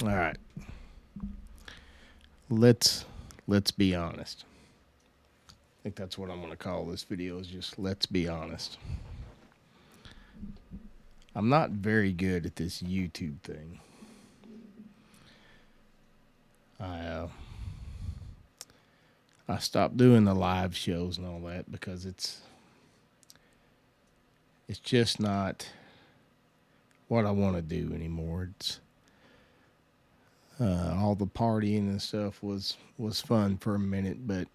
All right. Let's let's be honest. I think that's what I'm going to call this video is just let's be honest. I'm not very good at this YouTube thing. I uh, I stopped doing the live shows and all that because it's just not what I want to do anymore. It's all the partying and stuff was fun for a minute, but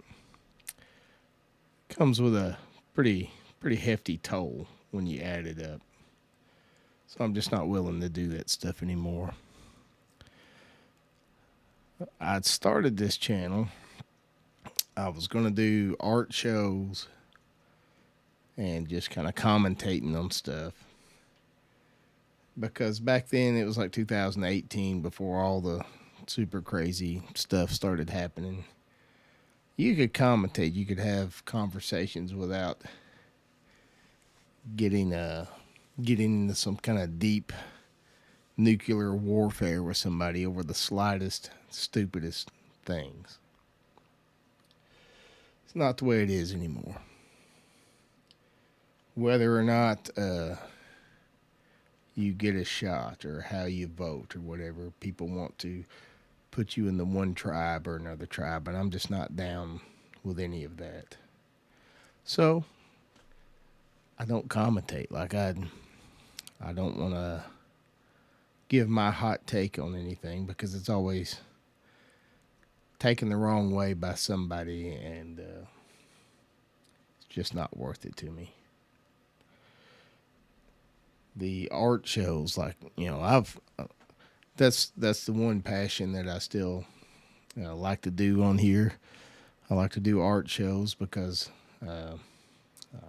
comes with a pretty hefty toll when you add it up. So I'm just not willing to do that stuff anymore. I'd started this channel. I was going to do art shows and just kind of commentating on stuff. Because back then it was like 2018 before all the super crazy stuff started happening. You could commentate, you could have conversations without getting getting into some kind of deep nuclear warfare with somebody over the slightest stupidest things. It's not the way it is anymore. Whether or not you get a shot or how you vote or whatever, people want to put you in the one tribe or another tribe, and I'm just not down with any of that. So I don't commentate like I don't want to give my hot take on anything because it's always taken the wrong way by somebody, and it's just not worth it to me. The art shows, like I've that's the one passion that I still like to do on here. I like to do art shows because uh,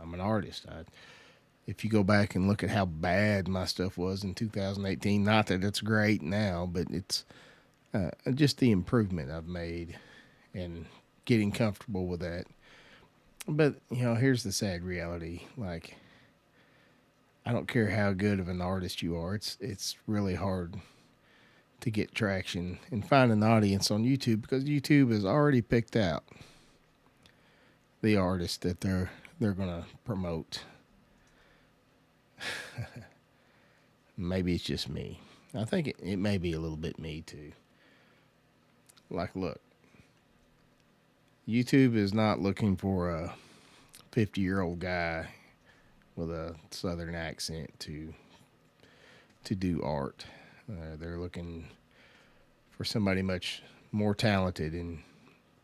I'm an artist. If you go back and look at how bad my stuff was in 2018, not that it's great now, but it's just the improvement I've made and getting comfortable with that. But here's the sad reality: like, I don't care how good of an artist you are, it's really hard to get traction and find an audience on YouTube because YouTube has already picked out the artist that they're gonna promote. Maybe it's just me. I think it may be a little bit me too. Like, look, YouTube is not looking for a 50-year-old guy with a southern accent to do art. They're looking for somebody much more talented and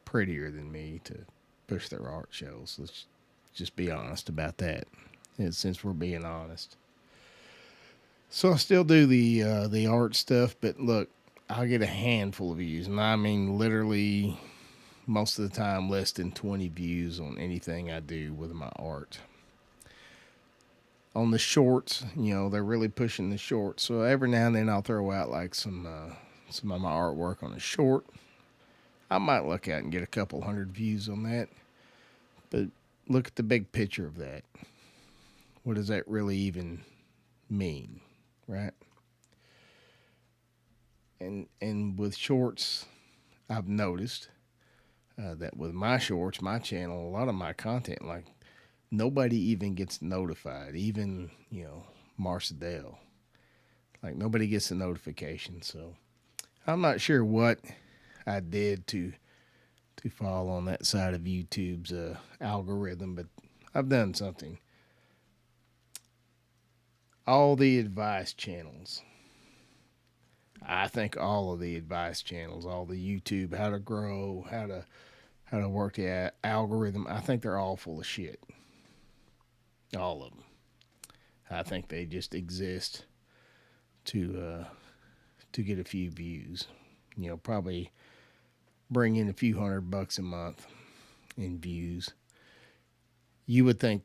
prettier than me to push their art shows. Let's just be honest about that. And since we're being honest, so I still do the art stuff, but look, I'll get a handful of views, and I mean literally most of the time less than 20 views on anything I do with my art. On the shorts, they're really pushing the shorts. So every now and then I'll throw out like some of my artwork on a short. I might look out and get a couple hundred views on that. But look at the big picture of that. What does that really even mean, right? And with shorts, I've noticed that with my shorts, my channel, a lot of my content, like nobody even gets notified. Even Marcedale, like nobody gets a notification. So I'm not sure what I did to fall on that side of YouTube's algorithm, but I've done something. All the advice channels. I think all of the advice channels, all the YouTube, how to grow, how to work the algorithm. I think they're all full of shit. All of them. I think they just exist to get a few views. Probably bring in a few $100 a month in views. You would think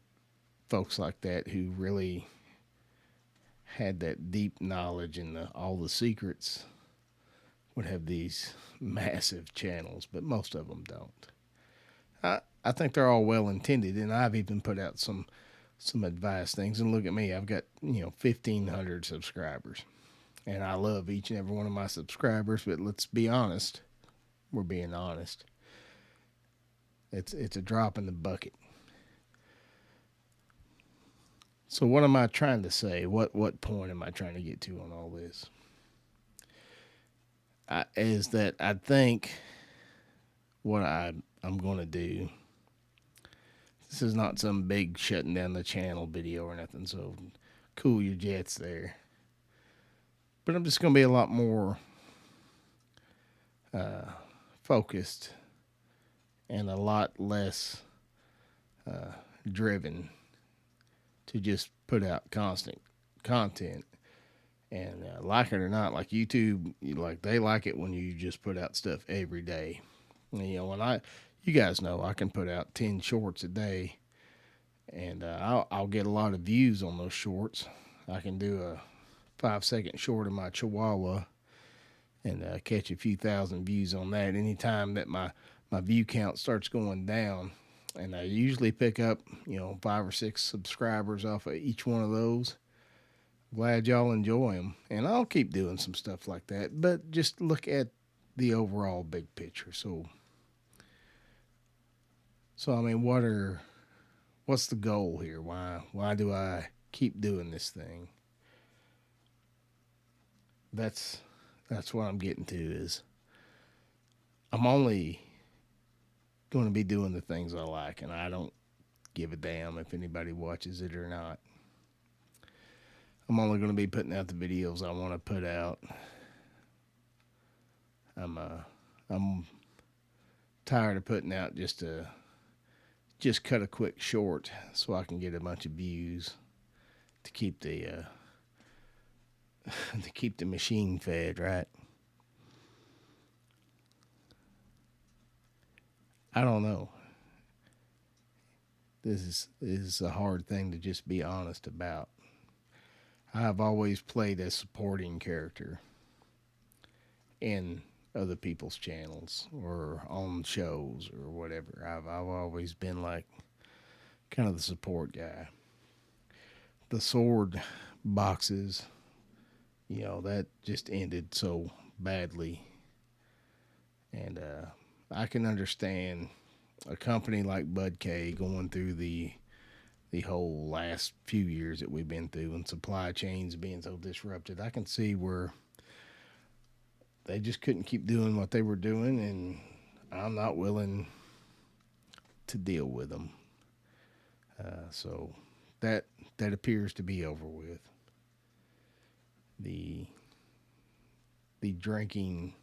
folks like that who really had that deep knowledge and all the secrets would have these massive channels, but most of them don't. I think they're all well intended, and I've even put out some advice things. And look at me, I've got 1,500 subscribers. And I love each and every one of my subscribers, but let's be honest. We're being honest. It's a drop in the bucket. So what am I trying to say? What point am I trying to get to on all this? Is that I think what I'm going to do. This is not some big shutting down the channel video or nothing. So cool your jets there. But I'm just going to be a lot more focused and a lot less driven to just put out constant content. And like it or not, like YouTube, like they like it when you just put out stuff every day. And, you guys know I can put out 10 shorts a day, and I'll get a lot of views on those shorts. I can do a 5-second short of my Chihuahua and catch a few thousand views on that. Anytime that my view count starts going down, and I usually pick up 5 or 6 subscribers off of each one of those. Glad y'all enjoy them, and I'll keep doing some stuff like that. But just look at the overall big picture. So I mean, what's the goal here? Why do I keep doing this thing? That's what I'm getting to is I'm only going to be doing the things I like, and I don't give a damn if anybody watches it or not. I'm only going to be putting out the videos I want to put out. I'm tired of putting out just cut a quick short so I can get a bunch of views to keep the machine fed, right? I don't know. This is a hard thing to just be honest about. I've always played a supporting character in other people's channels or on shows or whatever. I've always been like kind of the support guy. The sword boxes, that just ended so badly. And I can understand a company like Bud K going through the whole last few years that we've been through and supply chains being so disrupted. I can see where they just couldn't keep doing what they were doing, and I'm not willing to deal with them. So that appears to be over with. The drinking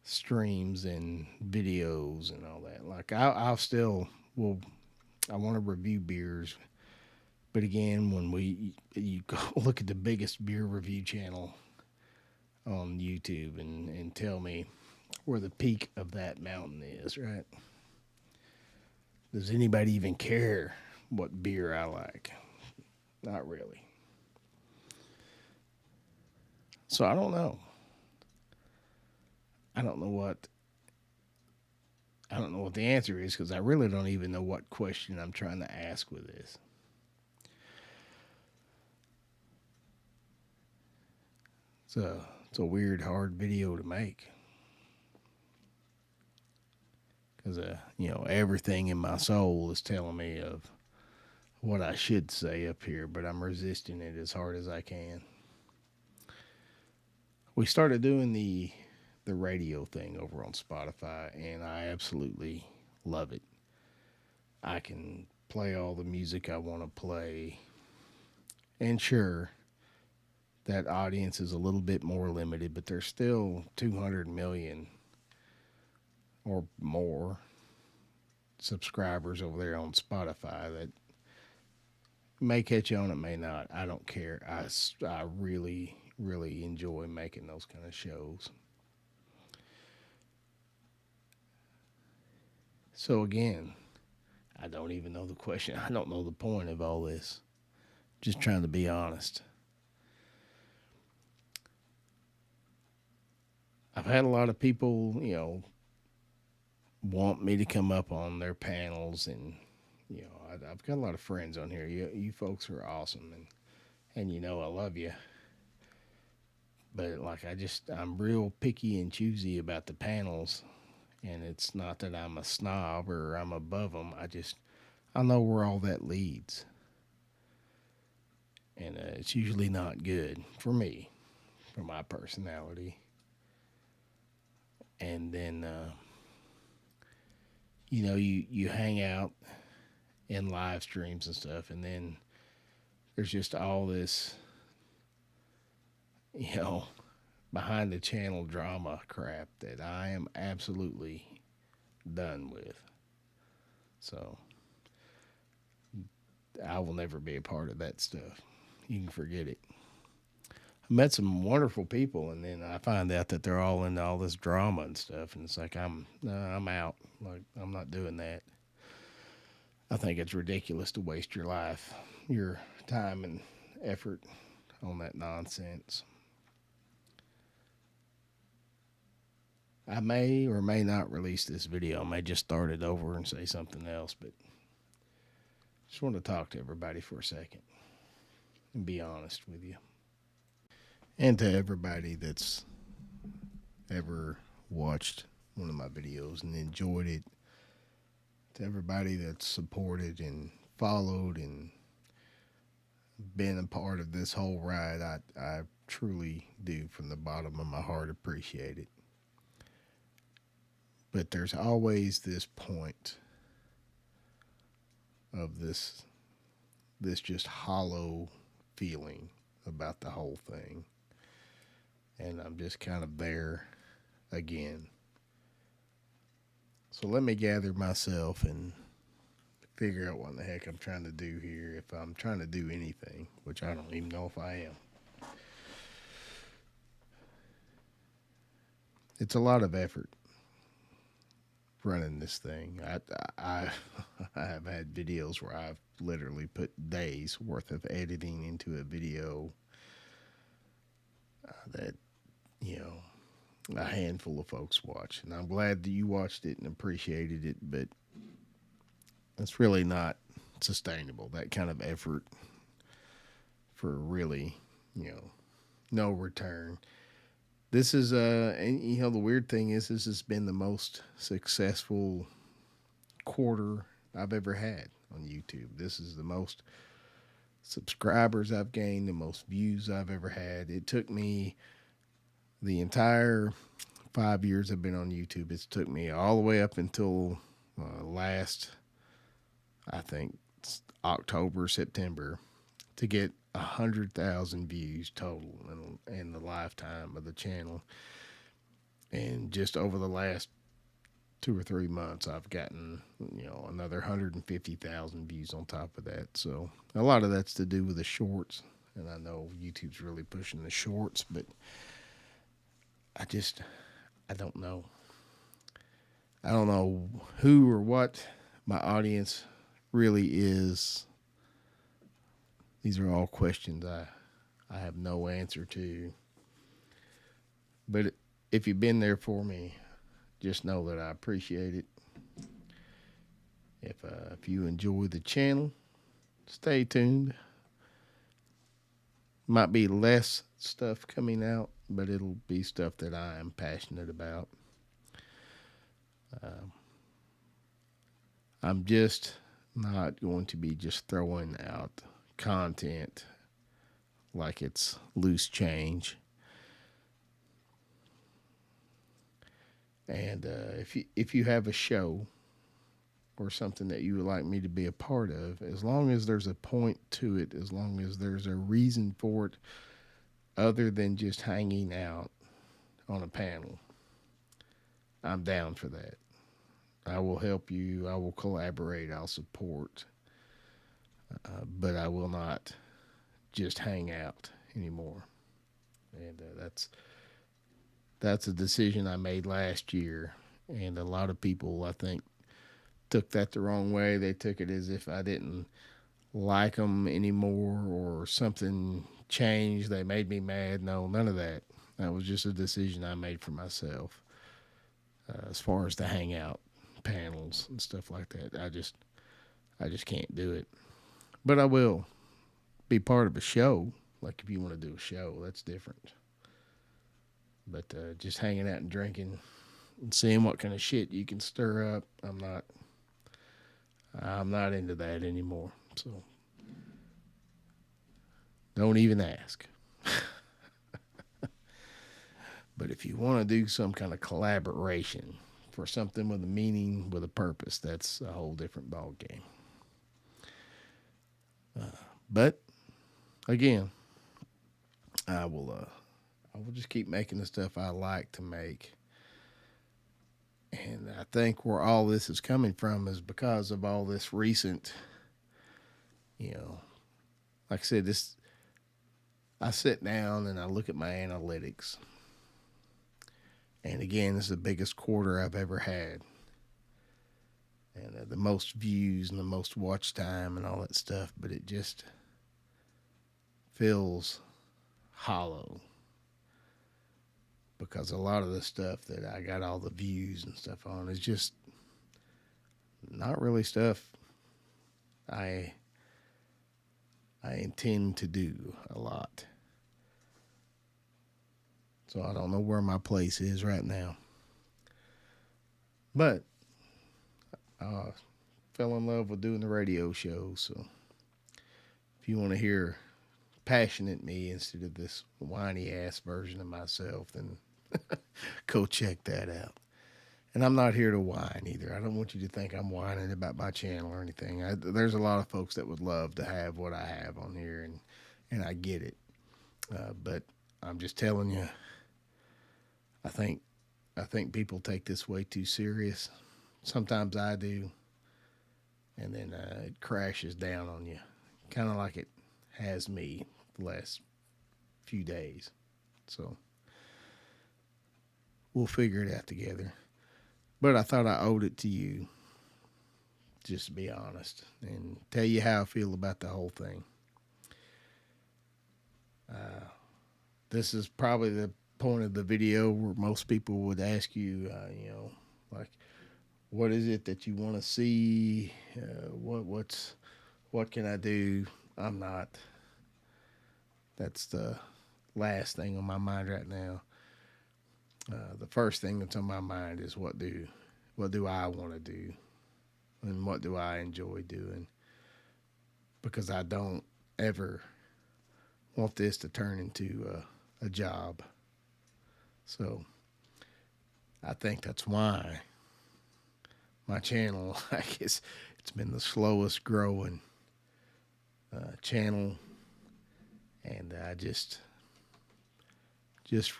streams and videos and all that. Like I'll still I want to review beers, but again, when you go look at the biggest beer review channel on YouTube and tell me where the peak of that mountain is, right? Does anybody even care what beer I like? Not really. So I don't know. I don't know what the answer is because I really don't even know what question I'm trying to ask with this. It's a weird, hard video to make because everything in my soul is telling me of what I should say up here, but I'm resisting it as hard as I can. We started doing the radio thing over on Spotify, and I absolutely love it. I can play all the music I want to play, and sure, that audience is a little bit more limited, but there's still 200 million or more subscribers over there on Spotify that may catch on, it may not. I don't care. I really, really enjoy making those kind of shows. So again, I don't even know the question. I don't know the point of all this. Just trying to be honest. I've had a lot of people, want me to come up on their panels, and I've got a lot of friends on here. You folks are awesome, and I love you. But like I'm real picky and choosy about the panels, and it's not that I'm a snob or I'm above them. I know where all that leads, and it's usually not good for me, for my personality. And then you hang out in live streams and stuff, and then there's just all this, you know, behind the channel drama crap that I am absolutely done with. So I will never be a part of that stuff. You can forget it. I met some wonderful people, and then I find out that they're all into all this drama and stuff, and it's like I'm out. Like I'm not doing that. I think it's ridiculous to waste your life, your time and effort on that nonsense. I may or may not release this video. I may just start it over and say something else, but just want to talk to everybody for a second and be honest with you. And to everybody that's ever watched one of my videos and enjoyed it, to everybody that's supported and followed and been a part of this whole ride, I truly do from the bottom of my heart appreciate it. But there's always this point of this just hollow feeling about the whole thing. And I'm just kind of there again. So let me gather myself and figure out what the heck I'm trying to do here, if I'm trying to do anything, which I don't even know if I am. It's a lot of effort running this thing. I I have had videos where I've literally put days worth of editing into a video that a handful of folks watch, and I'm glad that you watched it and appreciated it, but it's really not sustainable, that kind of effort for really, no return. This is and the weird thing is this has been the most successful quarter I've ever had on YouTube. This is the most subscribers I've gained, the most views I've ever had. It took me the entire 5 years I've been on YouTube. It's took me all the way up until last, I think, October, September, to get 100,000 views total in the lifetime of the channel. And just over the last 2 or 3 months, I've gotten another 150,000 views on top of that. So a lot of that's to do with the shorts, and I know YouTube's really pushing the shorts, but I don't know. I don't know who or what my audience really is. These are all questions I have no answer to. But if you've been there for me, just know that I appreciate it. If you enjoy the channel, stay tuned. Might be less stuff coming out, but it'll be stuff that I am passionate about. I'm just not going to be just throwing out content like it's loose change. And if you have a show or something that you would like me to be a part of, as long as there's a point to it, as long as there's a reason for it other than just hanging out on a panel, I'm down for that. I will help you. I will collaborate. I'll support. But I will not just hang out anymore. And that's a decision I made last year. And a lot of people, I think, took that the wrong way. They took it as if I didn't like them anymore or something changed. They made me mad. No, none of that. That was just a decision I made for myself. As far as the hangout panels and stuff like that, I just can't do it. But I will be part of a show. Like if you want to do a show, that's different. But just hanging out and drinking and seeing what kind of shit you can stir up, I'm not into that anymore. So don't even ask. But if you want to do some kind of collaboration for something with a meaning, with a purpose, that's a whole different ball game. But again, I will just keep making the stuff I like to make. And I think where all this is coming from is because of all this recent, you know, like I said, this I sit down and I look at my analytics. And again, this is the biggest quarter I've ever had. And the most views and the most watch time and all that stuff, but it just feels hollow because a lot of the stuff that I got all the views and stuff on is just not really stuff I intend to do a lot. So I don't know where my place is right now. But I fell in love with doing the radio show. So if you want to hear passionate me instead of this whiny ass version of myself, then go check that out. And I'm not here to whine either. I don't want you to think I'm whining about my channel or anything. There's a lot of folks that would love to have what I have on here, and I get it. But I'm just telling you, I think people take this way too serious. Sometimes I do, and then it crashes down on you, kind of like it has me the last few days. So we'll figure it out together. But I thought I owed it to you, just to be honest, and tell you how I feel about the whole thing. This is probably the point of the video where most people would ask you, like, what is it that you want to see? What can I do? I'm not. That's the last thing on my mind right now. The first thing that's on my mind is what do I want to do, and what do I enjoy doing? Because I don't ever want this to turn into a job. So I think that's why my channel, I guess, it's been the slowest growing channel, and I just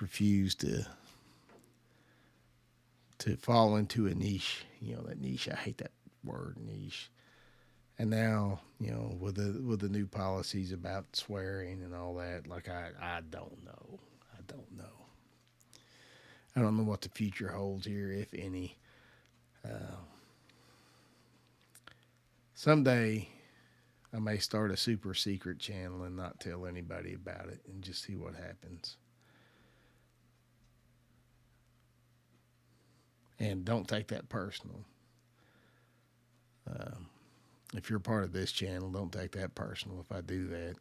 refuse to fall into a niche. That niche. I hate that word, niche. And now, with the new policies about swearing and all that, like I don't know. I don't know. I don't know what the future holds here, if any. Someday I may start a super secret channel and not tell anybody about it and just see what happens. And don't take that personal. If you're part of this channel, don't take that personal if I do that.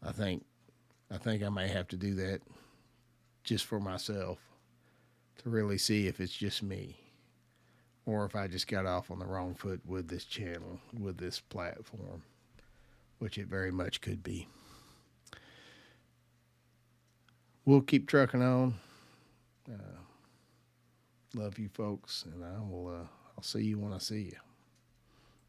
I think I may have to do that just for myself to really see if it's just me or if I just got off on the wrong foot with this channel, with this platform, which it very much could be. We'll keep trucking on. Love you folks, and I'll see you when I see you.